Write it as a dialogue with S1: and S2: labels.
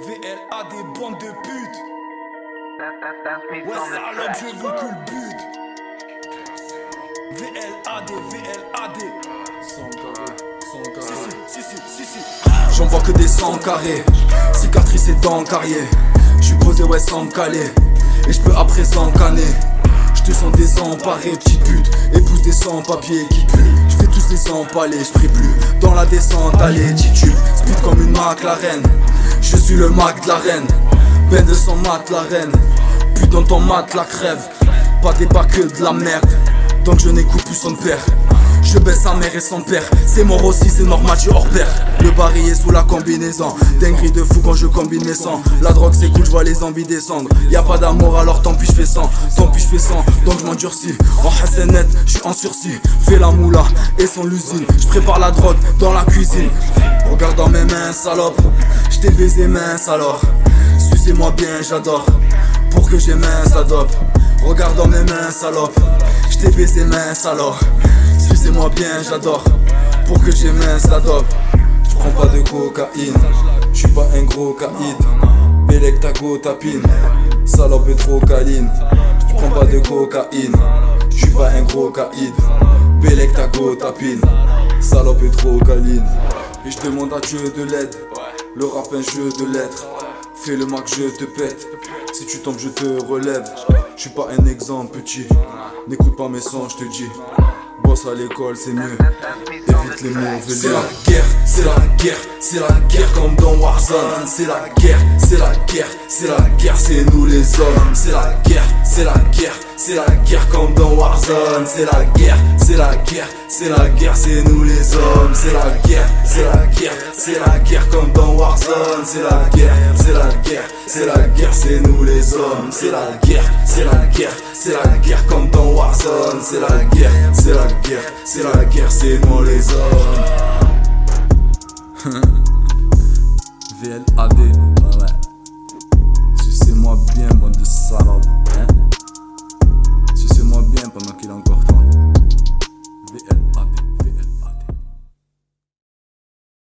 S1: VLA des bandes de putes. Ouais salope, je veux que le but. VLAD, VLAD. 100 carrés, 100 carrés. Si.
S2: J'en vois que des 100 carrés, cicatrices et dents carriées. J'suis posé ouais sans me caler, et j'peux à présent canner. J'te sens désemparé, petite pute, épouse des sans-papiers qui puent. J'fais tous les empaler, j'prie plus dans la descente, allez titube. Speed comme une McLaren, je suis le Mac de la reine. Ben de son mat la reine, pute dans ton mat la crève. Pas des bas que de la merde, donc je n'écoute plus son père. Je baisse sa mère et son père, c'est mort aussi, c'est normal, je hors pair. Le baril est sous la combinaison, dinguerie de fou quand je combine mes sangs. La drogue c'est cool, je vois les envies descendre. Y'a pas d'amour alors tant pis je fais 100, tant pis je fais 100, donc je m'endurcis. En hassanet, je suis en sursis, fais la moula et son l'usine. Je prépare la drogue dans la cuisine. Regarde dans mes mains salope, je t'ai baisé mince alors. Sucez-moi bien, j'adore, pour que j'ai mince la dope. Regarde dans mes mains salope, je t'ai baisé mince alors. Sucez-moi bien, j'adore, pour que j'ai mince la dope. J'prends pas de cocaïne, j'suis pas un gros caïd. Bélec ta go tapine, salope est trop câline. J'prends pas de cocaïne, j'suis pas un gros caïd. Bélec ta go tapine, salope est trop câline. Et j'demande à Dieu de l'aide, le rap un jeu de lettres. Fais le mac, je te pète, si tu tombes je te relève. J'suis pas un exemple petit, n'écoute pas mes sons, j'te dis. Bosse à l'école c'est mieux, évite les mauvais. C'est la guerre, c'est la guerre, c'est la guerre comme dans Warzone. C'est la guerre, c'est la guerre, c'est la guerre, c'est nous les hommes. C'est la guerre, c'est la guerre, c'est la guerre comme dans Warzone. C'est la guerre, c'est la guerre, c'est la guerre, c'est nous les hommes. C'est la guerre, c'est la guerre, c'est la guerre comme dans Warzone. C'est la guerre, c'est la guerre, c'est la guerre, c'est nous les hommes. C'est la guerre, c'est la guerre, c'est la guerre comme dans Warzone. C'est la guerre, c'est la guerre, c'est la guerre, c'est nous les hommes.